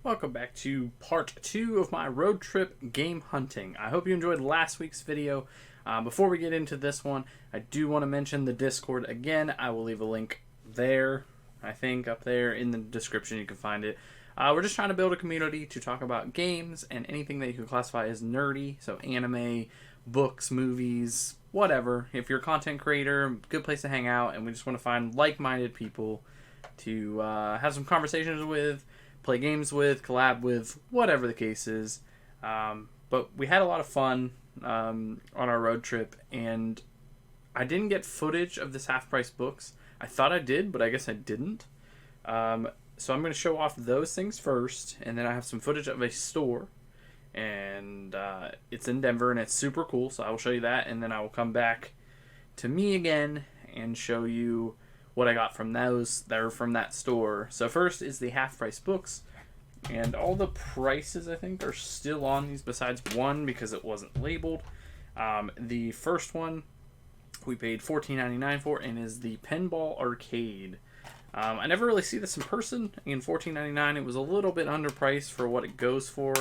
Welcome back to part 2 of my road trip game hunting. I hope you enjoyed last week's video. Before we get into this one, I do want to mention the Discord again. I will leave a link there, I think up there in the description you can find it. We're just trying to build a community to talk about games and anything that you can classify as nerdy. So anime, books, movies, whatever. If you're a content creator, good place to hang out, and we just want to find like-minded people to have some conversations with, play games with, collab with, whatever the case is. But we had a lot of fun on our road trip, and I didn't get footage of this half-price books. I thought I did, but I guess I didn't. So I'm going to show off those things first, and then I have some footage of a store, and it's in Denver, and it's super cool, so I will show you that, and then I will come back to me again and show you what I got from those that are from that store. So first is the half-price books, and all the prices I think are still on these besides one because it wasn't labeled. The first one we paid $14.99 for, and is the Pinball Arcade. I never really see this in person. In $14.99 it was a little bit underpriced for what it goes for,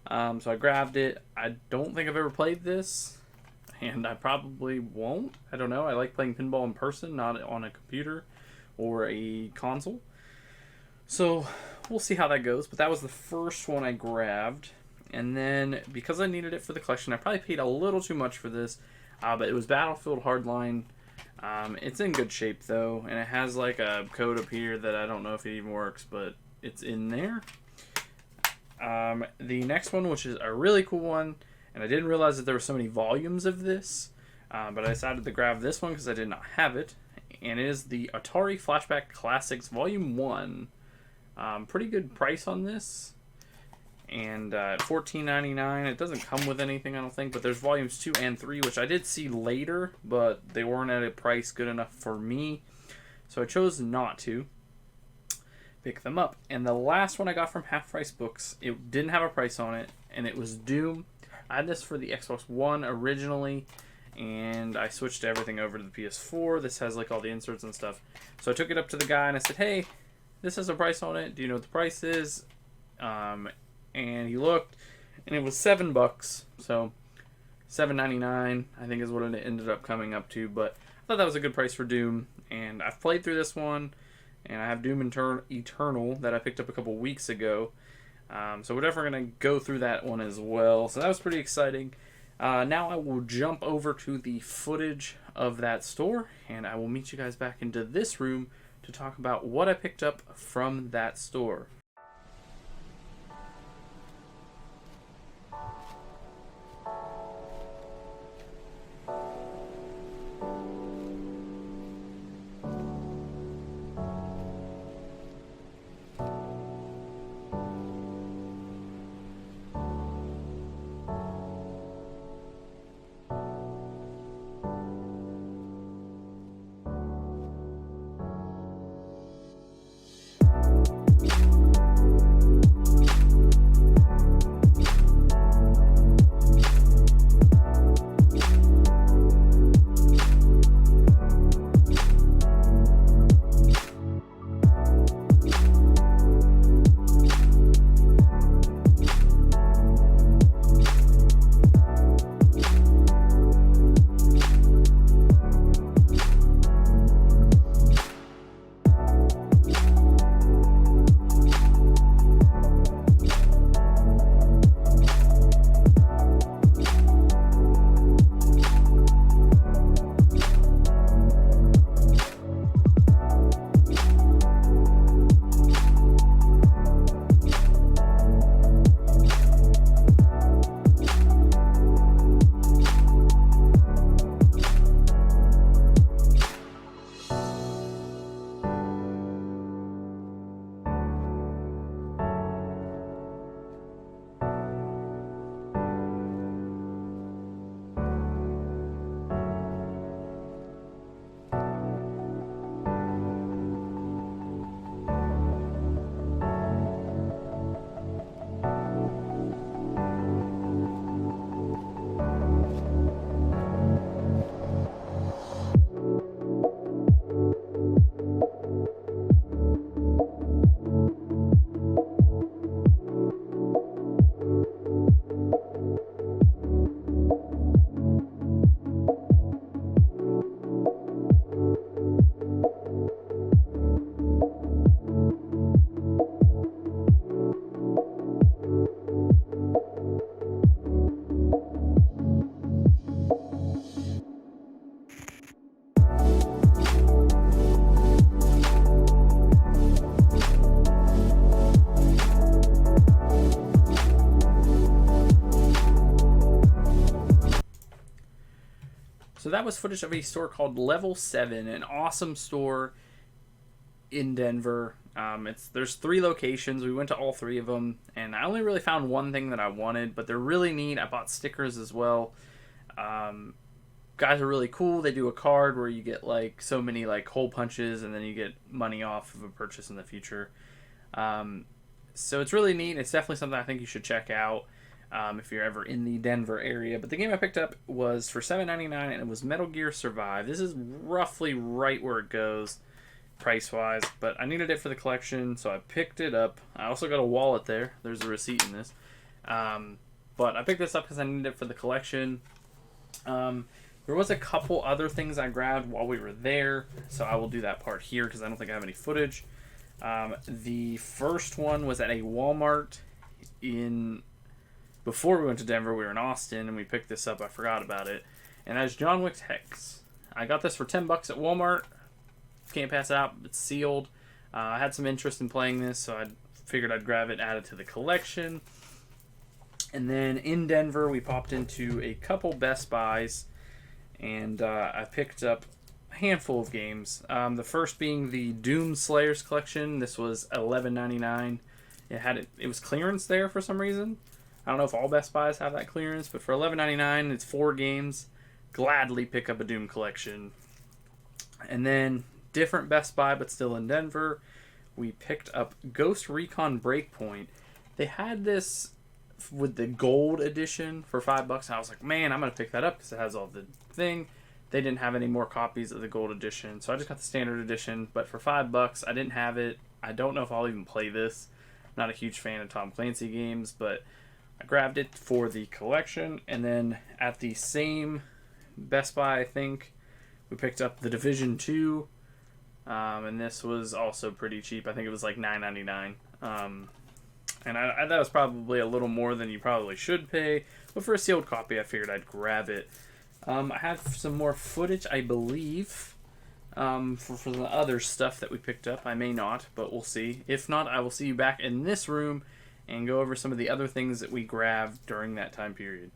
so I grabbed it. I don't think I've ever played this, and I probably won't. I don't know. I like playing pinball in person, not on a computer or a console. So we'll see how that goes. But that was the first one I grabbed. And then because I needed it for the collection, I probably paid a little too much for this. But it was Battlefield Hardline. It's in good shape though. And it has like a code up here that I don't know if it even works, but it's in there. The next one, which is a really cool one, and I didn't realize that there were so many volumes of this, but I decided to grab this one because I did not have it, and it is the Atari Flashback Classics Volume 1. Pretty good price on this, and $14.99. It doesn't come with anything, I don't think, but there's Volumes 2 and 3, which I did see later, but they weren't at a price good enough for me, so I chose not to pick them up. And the last one I got from Half Price Books, it didn't have a price on it, and it was Doom. I had this for the Xbox One originally, and I switched everything over to the PS4. This has like all the inserts and stuff. So I took it up to the guy and I said, hey, this has a price on it. Do you know what the price is? And he looked, and it was $7. So $7.99 I think is what it ended up coming up to. But I thought that was a good price for Doom. And I've played through this one, and I have Doom Eternal that I picked up a couple weeks ago. So we're definitely going to go through that one as well. So that was pretty exciting. Now I will jump over to the footage of that store, and I will meet you guys back into this room to talk about what I picked up from that store. that was footage of a store called Level 7, an awesome store in Denver. There's 3 locations. We went to all 3 of them, and I only really found one thing that I wanted, but they're really neat. I bought stickers as well. Guys are really cool. They do a card where you get like so many like hole punches, and then you get money off of a purchase in the future. So it's really neat. It's definitely something I think you should check out if you're ever in the Denver area. But the game I picked up was for $7.99, and it was Metal Gear Survive. This is roughly right where it goes price-wise, but I needed it for the collection, so I picked it up. I also got a wallet there. There's a receipt in this. But I picked this up because I needed it for the collection. There was a couple other things I grabbed while we were there, so I will do that part here because I don't think I have any footage. The first one was at a Walmart before we went to Denver. We were in Austin, and we picked this up. I forgot about it. And that's John Wick's Hex. I got this for $10 at Walmart. Can't pass it out. It's sealed. I had some interest in playing this, so I figured I'd grab it, add it to the collection. And then in Denver, we popped into a couple Best Buys, and I picked up a handful of games. The first being the Doom Slayers collection. This was $11.99. It was clearance there for some reason. I don't know if all Best Buys have that clearance, but for $11.99, it's 4 games. Gladly pick up a Doom collection. And then different Best Buy, but still in Denver, we picked up Ghost Recon Breakpoint. They had this with the gold edition for $5, and I was like, man, I'm gonna pick that up because it has all the thing. They didn't have any more copies of the gold edition, so I just got the standard edition. But for $5, I didn't have it. I don't know if I'll even play this. I'm not a huge fan of Tom Clancy games, but I grabbed it for the collection. And then at the same Best Buy, I think, we picked up The Division 2. And this was also pretty cheap. I think it was like $9.99. And I that was probably a little more than you probably should pay. But for a sealed copy, I figured I'd grab it. I have some more footage, I believe, for the other stuff that we picked up. I may not, but we'll see. If not, I will see you back in this room and go over some of the other things that we grabbed during that time period.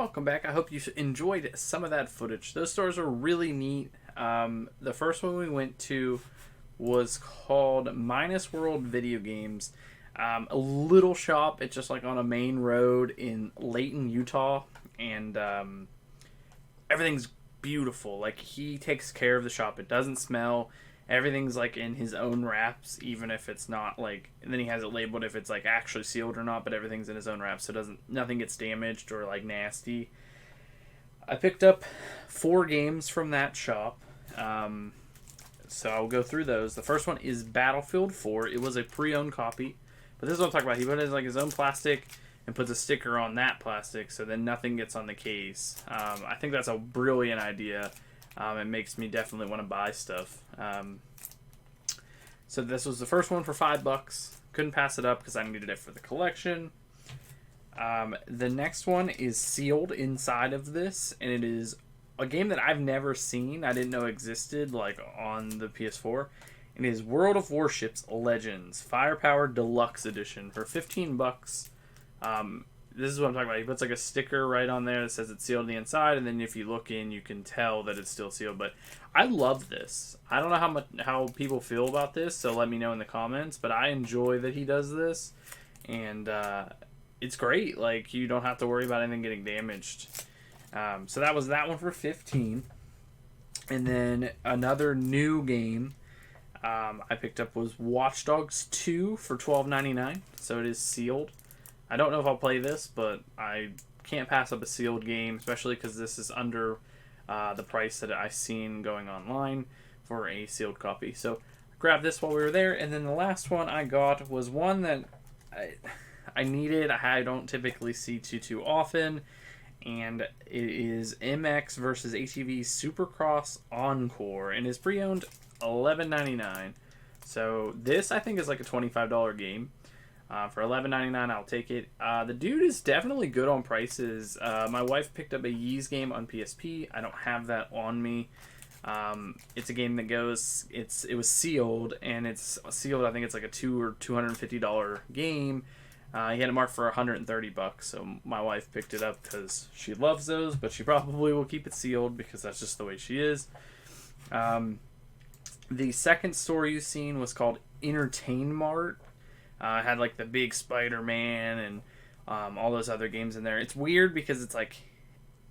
welcome back. I hope you enjoyed some of that footage. Those stores are really neat. The first one we went to was called Minus World Video Games. A little shop. It's just like on a main road in Layton, Utah, and everything's beautiful. Like, he takes care of the shop. It doesn't smell. Everything's like in his own wraps, even if it's not like, and then he has it labeled if it's like actually sealed or not, but everything's in his own wraps, so nothing gets damaged or like nasty. I picked up 4 games from that shop, so I'll go through those. The first one is Battlefield 4. It was a pre-owned copy, but this is what I'm talking about. He put it in like his own plastic and puts a sticker on that plastic, so then nothing gets on the case. I think that's a brilliant idea. It makes me definitely want to buy stuff. So this was the first one for $5. Couldn't pass it up because I needed it for the collection. The next one is sealed inside of this, and it is a game that I've never seen. I didn't know existed like on the PS4. It is World of Warships Legends Firepower Deluxe Edition for $15. This is what I'm talking about. He puts like a sticker right on there that says it's sealed on the inside, and then if you look in, you can tell that it's still sealed. But I love this. I don't know how people feel about this, so let me know in the comments. But I enjoy that he does this, and it's great. Like, you don't have to worry about anything getting damaged. So that was that one for $15. And then another new game I picked up was Watch Dogs 2 for $12.99. So it is sealed. I don't know if I'll play this, but I can't pass up a sealed game, especially because this is under the price that I've seen going online for a sealed copy. So I grabbed this while we were there, and then the last one I got was one that I needed. I don't typically see too often, and it is MX versus ATV SUPERCROSS Encore, and is pre-owned $11.99. So this, I think, is like a $25 game. For $11.99, I'll take it. The dude is definitely good on prices. My wife picked up a Yeez game on PSP. I don't have that on me. It's a game that it was sealed, and it's sealed. I think it's like a $200 or $250 game. He had it marked for $130, so my wife picked it up because she loves those, but she probably will keep it sealed because that's just the way she is. The second store you've seen was called Entertain Mart. It had like the big Spider-Man and all those other games in there. It's weird because it's like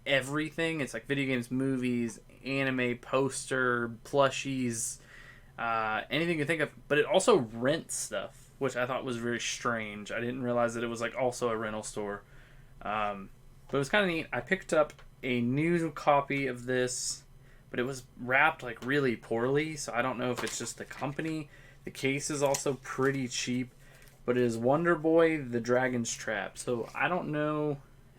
everything. It's like video games, movies, anime, poster, plushies, anything you think of. But it also rents stuff, which I thought was very strange. I didn't realize that it was like also a rental store. But it was kind of neat. I picked up a new copy of this, but it was wrapped like really poorly, so I don't know if it's just the company. The case is also pretty cheap. But it is WONDERBOY, The Dragon's Trap. So I don't know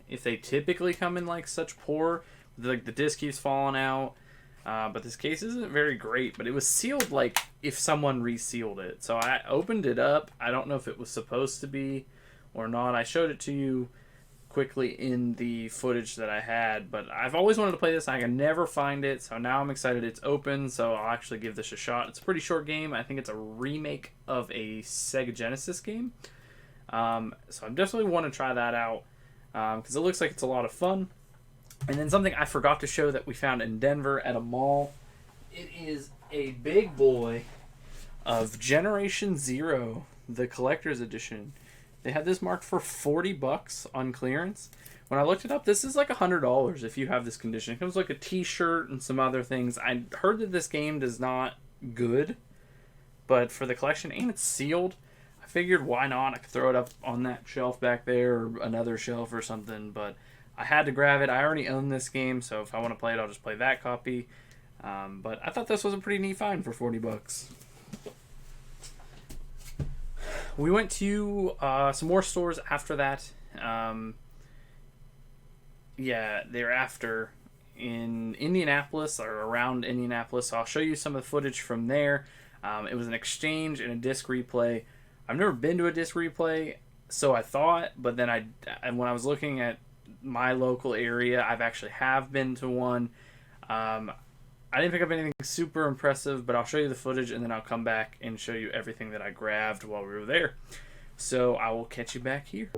if they typically come in like such poor. Like the disc keeps falling out. But this case isn't very great. But it was sealed like if someone resealed it. So I opened it up. I don't know if it was supposed to be or not. I showed it to you quickly in the footage that I had. But I've always wanted to play this. I can never find it. So now I'm excited it's open. So I'll actually give this a shot. It's a pretty short game. I think it's a remake of a Sega Genesis game. So I definitely want to try that out. Because it looks like it's a lot of fun. And then something I forgot to show that we found in Denver at a mall. It is a big boy of Generation Zero, the collector's edition. They had this marked for $40 on clearance. When I looked it up, this is like $100 if you have this condition. It comes with like a t-shirt and some other things. I heard that this game is not good, but for the collection, and it's sealed, I figured why not? I could throw it up on that shelf back there or another shelf or something, but I had to grab it. I already own this game, so if I want to play it, I'll just play that copy. But I thought this was a pretty neat find for $40. We went to some more stores after that. They're after in Indianapolis or around Indianapolis. So I'll show you some of the footage from there. It was an exchange and a disc replay. I've never been to a disc replay, so I thought, but then when I was looking at my local area, I've actually have been to one. I didn't pick up anything super impressive, but I'll show you the footage and then I'll come back and show you everything that I grabbed while we were there. So I will catch you back here.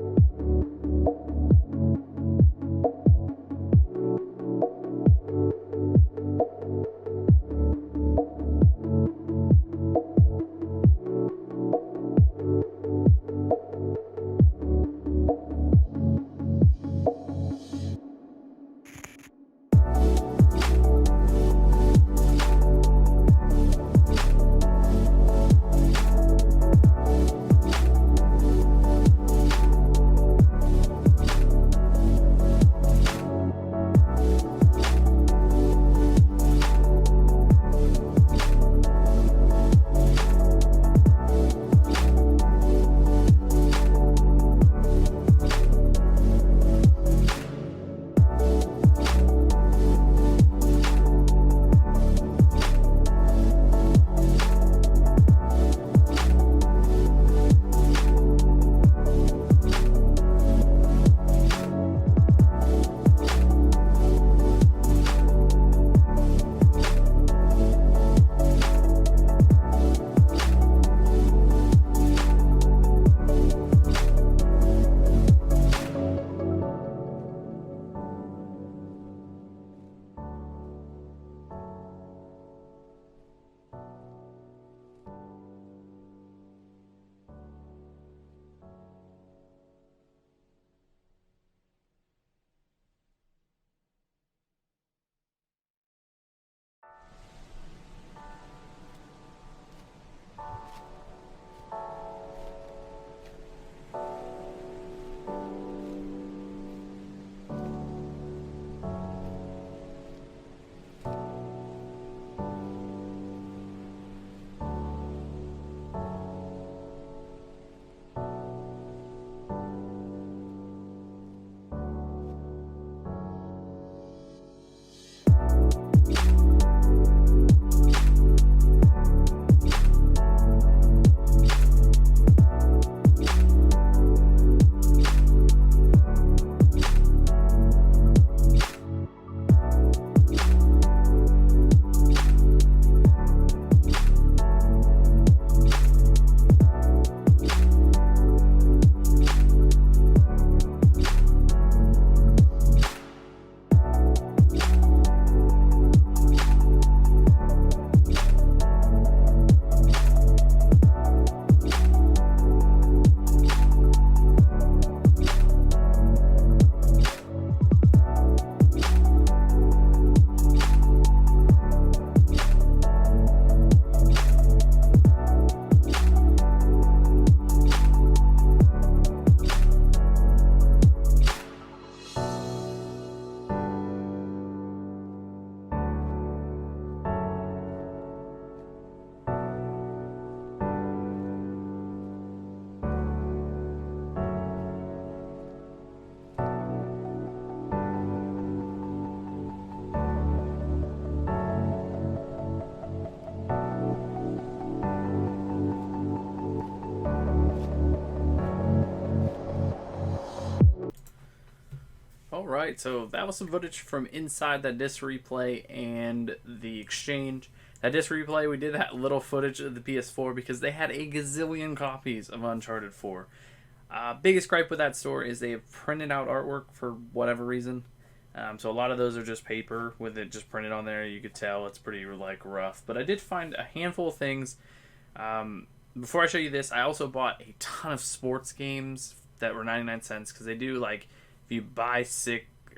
Alright, so that was some footage from inside that disc replay and the exchange. That disc replay, we did that little footage of the PS4 because they had a gazillion copies of Uncharted 4. Biggest gripe with that store is they have printed out artwork for whatever reason. So a lot of those are just paper with it just printed on there. You could tell it's pretty like rough. But I did find a handful of things. Before I show you this, I also bought a ton of sports games that were 99 cents because they do like if you buy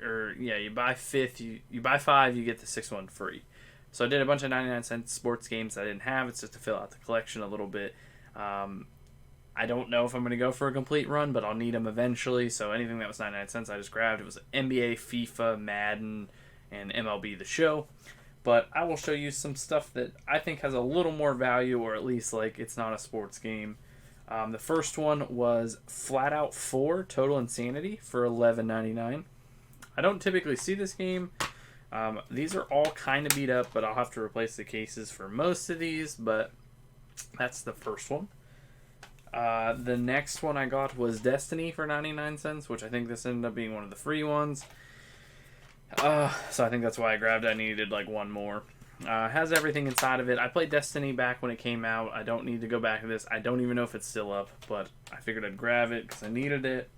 you buy fifth, you buy 5, you get the 6th one free. So I did a bunch of 99-cent sports games I didn't have. It's just to fill out the collection a little bit. I don't know if I'm going to go for a complete run, but I'll need them eventually. So anything that was 99 cents, I just grabbed. It was NBA, FIFA, Madden, and MLB The Show. But I will show you some stuff that I think has a little more value, or at least like it's not a sports game. The first one was FLATOUT 4 Total Insanity for $11.99. I don't typically see this game. These are all kind of beat up, but I'll have to replace the cases for most of these, but that's the first one. The next one I got was Destiny for 99 cents, which I think this ended up being one of the free ones. So I think that's why I grabbed it. I needed like one more. Has everything inside of it. I played Destiny back when it came out. I don't need to go back to this. I don't even know if it's still up, but I figured I'd grab it because I needed it.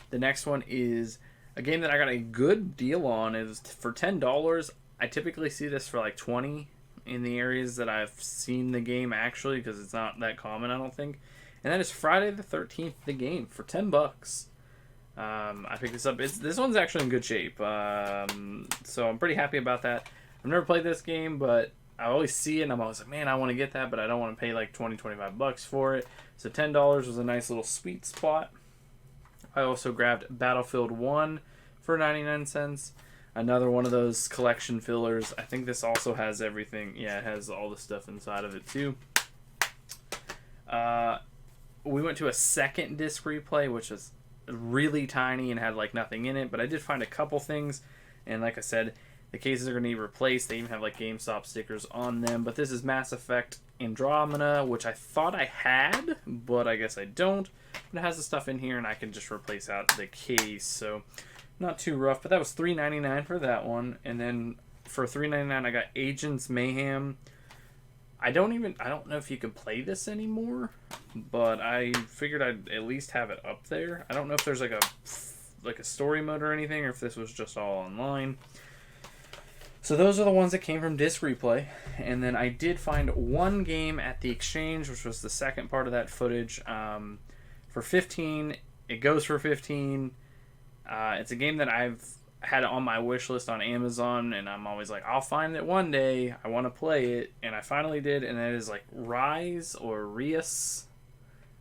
The next one is a game that I got a good deal on. It was for $10. I typically see this for like $20 in the areas that I've seen the game actually, because it's not that common, I don't think. And that is Friday the 13th, the game, for $10. I picked this up. This one's actually in good shape, so I'm pretty happy about that. I've never played this game, but I always see it and I'm always like, man, I want to get that, but I don't want to pay like $20-25 for it. So $10 was a nice little sweet spot. I also grabbed Battlefield 1 for 99 cents. Another one of those collection fillers. I think this also has everything. Yeah, it has all the stuff inside of it too. We went to a second disc replay, which is really tiny and had like nothing in it, but I did find a couple things, and like I said, the cases are going to need replaced. They even have like GameStop stickers on them, but this is Mass Effect Andromeda, which I thought I had, but I guess I don't. But it has the stuff in here, and I can just replace out the case, so not too rough. But that was $3.99 for that one, and then for $3.99 I got Agents Mayhem. I don't know if you can play this anymore, but I figured I'd at least have it up there. I don't know if there's like a story mode or anything, or if this was just all online. So those are the ones that came from Disc Replay. And then I did find one game at the exchange, which was the second part of that footage, for $15. It goes for $15. It's a game that I've had on my wish list on Amazon, and I'm always like, I'll find it one day. I want to play it, and I finally did, and it is like Rise or Rias.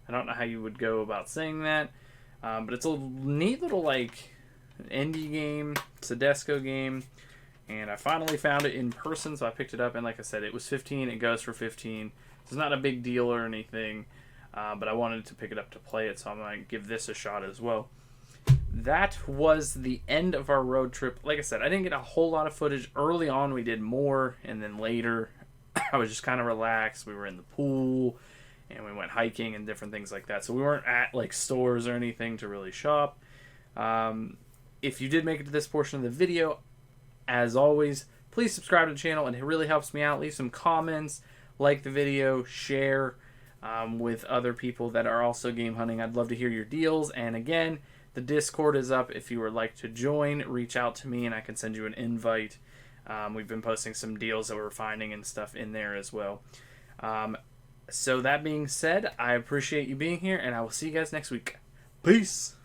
I don't know how you would go about saying that, but it's a neat little like indie game. It's a Desco game. And I finally found it in person, so I picked it up. And like I said, it was $15. It goes for $15. It's not a big deal or anything, but I wanted to pick it up to play it, so I'm going to give this a shot as well. That was the end of our road trip. Like I said, I didn't get a whole lot of footage. Early on, we did more, and then later, I was just kind of relaxed. We were in the pool, and we went hiking and different things like that. So we weren't at like stores or anything to really shop. If you did make it to this portion of the video, as always, please subscribe to the channel, and it really helps me out. Leave some comments, like the video, share with other people that are also game hunting. I'd love to hear your deals. And again, the Discord is up. If you would like to join, reach out to me and I can send you an invite. We've been posting some deals that we're finding and stuff in there as well. So that being said, I appreciate you being here, and I will see you guys next week. Peace!